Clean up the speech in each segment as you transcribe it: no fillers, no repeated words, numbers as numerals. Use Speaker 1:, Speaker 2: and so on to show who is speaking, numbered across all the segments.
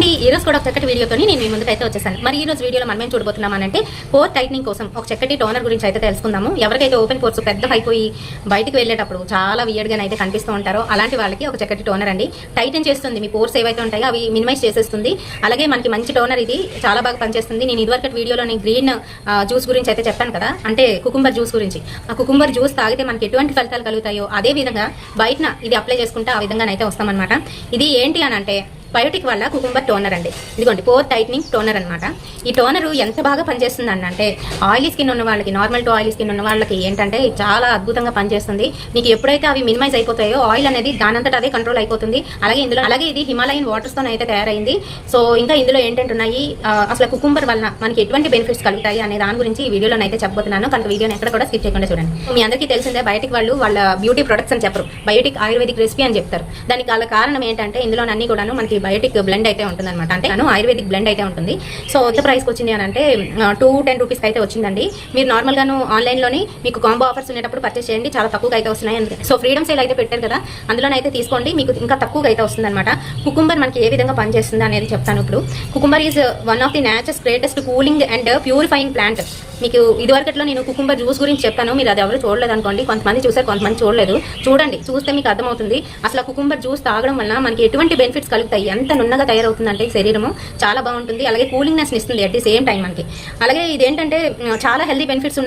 Speaker 1: అండి ఈ రోజు కూడా ఒక చక్కటి వీడియోతో నేను మీ ముందుకైతే వచ్చేసాను. మరి ఈ రోజు వీడియోలో మనం ఏం చూడబోతున్నామనంటే పోర్ టైట్నింగ్ కోసం ఒక చక్కటి టోనర్ గురించి అయితే తెలుసుకుందాము. ఎవరికైతే ఓపెన్ పోర్స్ పెద్ద అయిపోయి బయటికి వెళ్ళేటప్పుడు చాలా వియర్డ్ గానే అయితే కనిపిస్తూ ఉంటారో అలాంటి వాళ్ళకి ఒక చక్కటి టోనర్ అండి. టైటన్ చేస్తుంది, మీ పోర్స్ ఏవైతే ఉంటాయో అవి మినిమైజ్ చేసేస్తుంది. అలాగే మనకి మంచి టోనర్ ఇది చాలా బాగా పనిచేస్తుంది. నేను ఇదివరకు వీడియోలో గ్రీన్ జ్యూస్ గురించి అయితే చెప్పాను కదా, అంటే కుకుంబర్ జ్యూస్ గురించి. ఆ కుకుంబర్ జ్యూస్ తాగితే మనకి ఎటువంటి ఫలితాలు కలుగుతాయో అదే విధంగా బయటన ఇది అప్లై చేసుకుంటే ఆ విధంగానైతే వస్తామన్నమాట. ఇది ఏంటి అని అంటే బయోటిక్ వల్ల కుకుంబర్ టోనర్ అండి. ఇదిగోండి పోర్ టైట్నింగ్ టోనర్ అనమాట. ఈ టోనర్ ఎంత బాగా పనిచేస్తుంది అంటే ఆయిలీ స్కిన్ ఉన్న వాళ్ళకి, నార్మల్ టు ఆయిలీ స్కిన్ ఉన్న వాళ్ళకి ఏంటంటే చాలా అద్భుతంగా పనిచేస్తుంది. మీకు ఎప్పుడైతే అవి మినిమైజ్ అయిపోతాయో ఆయిల్ అనేది దానంతట అదే కంట్రోల్ అయిపోతుంది. అలాగే ఇది హిమాలయన్ వాటర్స్ తో అయితే తయారైంది. సో ఇంకా ఇందులో ఏంటంటే ఉన్నాయి అసలు కుకుంబర్ వల్ల మనకి ఎటువంటి బెనిఫిట్స్ కలుగుతాయి అనే దాని గురించి ఈ వీడియోలో అయితే చెప్పబోతున్నాను. కనుక వీడియోని ఎక్కడ కూడా స్కిప్ చేయకుండా చూడండి. మీ అందరికీ తెలిసిందే బయోటిక్ వాళ్ళు వాళ్ళ బ్యూటీ ప్రొడక్ట్స్ అని చెప్పరు, బయోటిక్ ఆయుర్వేదిక్ రెసిపీ అని చెప్తారు. దానికి గల కారణం ఏంటంటే ఇందులో అన్ని కూడా మనకి బయోటిక్ బ్లెండ్ అయితే ఉంటుంది అనమాట. అంటే ఆయుర్వేదిక్ బ్లెండ్ అయితే ఉంటుంది. సో ఎంత ప్రైస్కి వచ్చింది అని అంటే 210 రూపీస్కి అయితే వచ్చిందండి. మీరు నార్మల్ గాను ఆన్లైన్లోని మీకు కాంబో ఆఫర్స్ ఉండేటప్పుడు పర్చేస్ చేయండి, చాలా తక్కువగా అయితే వస్తున్నాయి. సో ఫ్రీడమ్ సేల్ అయితే పెట్టారు కదా, అందులోనైతే తీసుకోండి, మీకు ఇంకా తక్కువగా అయితే వస్తుంది అనమాట. కుకుంబర్ మనకి ఏ విధంగా పనిచేస్తుంది అనేది చెప్తాను ఇప్పుడు. Cucumber is one of the nature's greatest cooling and purifying plant. మీకు ఇదివరకట్లో నేను కుకుంబర్ జ్యూస్ గురించి చెప్పాను, మీరు అది ఎవరు చూడలేదు అనుకోండి. కొంతమంది చూసారు, కొంతమంది చూడలేదు. చూడండి, చూస్తే మీకు అర్థమవుతుంది అసలు కుకుంబర్ జ్యూస్ తాగడం వల్ల మనకి ఎటువంటి బెనిఫిట్స్ కలుగుతాయి, ఎంత నున్నగా తయారవుతుందంటే శరీరము చాలా బాగుంటుంది. అలాగే కూలింగ్నెస్ ఇస్తుంది అట్ ది సేమ్ టైం మనకి. అలాగే ఇదేంటంటే చాలా హెల్దీ బెనిఫిట్స్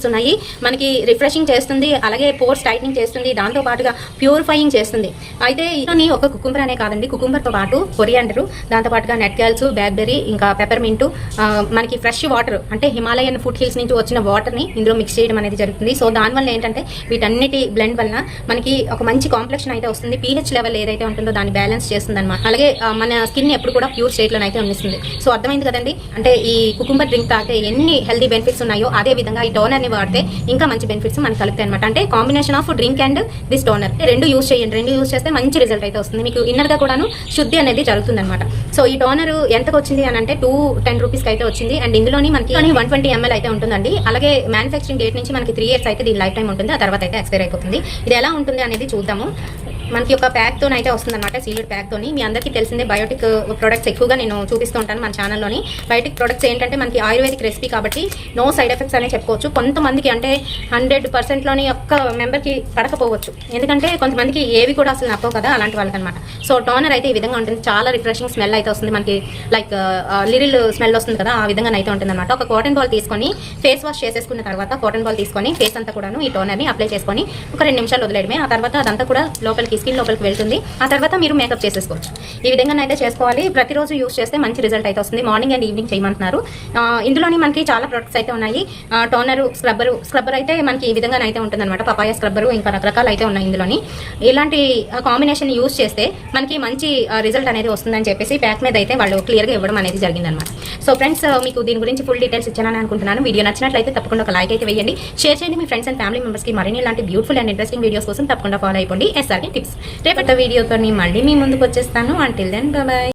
Speaker 1: ఉన్నాయి. మనకి రిఫ్రెషింగ్ చేస్తుంది, అలాగే పోర్స్ టైట్నింగ్ చేస్తుంది, దాంతో పాటుగా ప్యూరిఫైయింగ్ చేస్తుంది. అయితే ఇది ఒక కుకుంబర్ అనే కాదండి, కుకుంబర్తో పాటు కొరియాండర్, దాంతో పాటుగా నెట్కాల్స్, బ్లాక్బెర్రీ, ఇంకా పెప్పర్మింట్, మనకి ఫ్రెష్ వాటర్ అంటే హిమాలయన్ ఫుడ్ హిల్స్ నుంచి వచ్చిన వాటర్ ని ఇందులో మిక్స్ చేయడం అనేది జరుగుతుంది. సో దానివల్ల ఏంటంటే వీటన్నిటి బ్లెండ్ వల్ల మనకి ఒక మంచి కాంప్లెక్షన్ అయితే వస్తుంది. pH లెవెల్ ఏదైతే ఉంటుందో దాన్ని బ్యాలెన్స్ చేస్తుంది అనమాట. అలాగే మన స్కిన్ ఎప్పుడు కూడా ప్యూర్ స్టేట్ లో అయితే ఉండిస్తుంది. సో అర్థమైంది కదండి, అంటే ఈ కుకుంబర్ డ్రింక్ తాగితే ఎన్ని హెల్దీ బెనిఫిట్స్ ఉన్నాయో అదే విధంగా ఈ టోనర్ ని వాడితే ఇంకా మంచి బెనిఫిట్స్ మనకు కలుగుతాయి అనమాట. అంటే combination of drink and this toner రెండు యూజ్ చేయండి. రెండు యూజ్ చేస్తే మంచి రిజల్ట్ అయితే వస్తుంది. మీకు ఇన్నర్ గా కూడాను శుద్ధి అనేది జరుగుతుంది అనమాట. సో ఈ టోనర్ ఎంతకు వచ్చింది అని అంటే 210 రూపీస్కి అయితే వచ్చింది. అండ్ ఇందులోని మనకి 120 ml అయితే ఉంటుందండి. అలాగే మ్యానుఫ్యాక్చరింగ్ డేట్ నుంచి మనకి 3 years అయితే దీని లైఫ్ టైం ఉంటుంది. ఆ తర్వాత అయితే ఎక్స్పైర్ అయిపోతుంది. ఇది ఎలా ఉంటుంది అనేది చూద్దాము. మనకి ఒక ప్యాక్ తో అయితే వస్తుంది అనమాట, సీల్డ్ ప్యాక్ తోని. మీ అందరికీ తెలిసిందే బయోటిక్ ప్రొడక్ట్స్ ఎక్కువగా నేను చూపిస్తూ ఉంటాను మన ఛానల్లోని. బయోటిక్ ప్రొడక్ట్స్ ఏంటంటే మనకి ఆయుర్వేదిక్ రెసిపీ కాబట్టి నో సైడ్ ఎఫెక్ట్స్ అనే చెప్పుకోవచ్చు. కొంతమందికి అంటే 100%లోని ఒక్క మెంబర్కి పడకపోవచ్చు, ఎందుకంటే కొంతమందికి ఏవి కూడా అసలు నప్పవు కదా, అలాంటి వాళ్ళకి అనమాట. సో టోనర్ అయితే ఈ విధంగా ఉంటుంది, చాలా రిఫ్రెషింగ్ స్మెల్ అయితే వస్తుంది మనకి, లైక్ లిరిల్ స్మెల్ వస్తుంది కదా, ఆ విధంగా అయితే ఉంటుంది అనమాట. ఒక కాటన్ బాల్ తీసుకొని ఫేస్ వాష్ చేసేసుకున్న తర్వాత కాటన్ బాల్ తీసుకొని ఫేస్ అంతా కూడాను ఈ టోనర్ని అప్లై చేసుకొని ఒక 2 నిమిషాలు వదిలేయడమే. ఆ తర్వాత అదంతా కూడా లోపలికి స్కిన్ లోపలికి వెళ్తుంది. ఆ తర్వాత మీరు మేకప్ చేసేసుకోవచ్చు. ఈ విధంగా అయితే చేసుకోవాలి. ప్రతిరోజు యూస్ చేస్తే మంచి రిజల్ట్ అయితే వస్తుంది. మార్నింగ్ అండ్ ఈవినింగ్ చేయమంటున్నారు. ఇందులోని మనకి చాలా ప్రొడక్ట్స్ అయితే ఉన్నాయి. టోనర్, స్క్రబ్బర్ అయితే మనకి ఈ విధంగా అయితే ఉంటుంది అనమాట. పపాయ స్క్రబ్బరు, ఇంకా రకరకాలు అయితే ఉన్నాయి ఇందులోని. ఇలాంటి కాంబినేషన్ యూస్ చేస్తే మనకి మంచి రిజల్ట్ అనేది వస్తుందని చెప్పేసి ప్యాక్ మీద అయితే వాళ్ళు క్లియర్గా ఇవ్వడం అనేది జరిగిందనమాట. సో ఫ్రెండ్స్, మీకు దీని గురించి ఫుల్ డీటెయిల్స్ ఇచ్చానని అనుకుంటున్నాను. వీడియో నచ్చినట్లయితే తప్పకుండా ఒక లైక్ అయితే వేయండి, షేర్ చేయండి మీ ఫ్రెండ్స్ అండ్ ఫ్యామిలీ మెంబర్స్కి. మరిన్ని ఇలాంటి బ్యూటిఫుల్ అండ్ ఇంట్రెస్టింగ్ వీడియోస్ కోసం తప్పకుండా ఫాలో అయిపోండి SRK టిప్స్. రేపటి వీడియోతో మళ్ళీ మీ ముందుకు వచ్చేస్తాను. Until then bye by.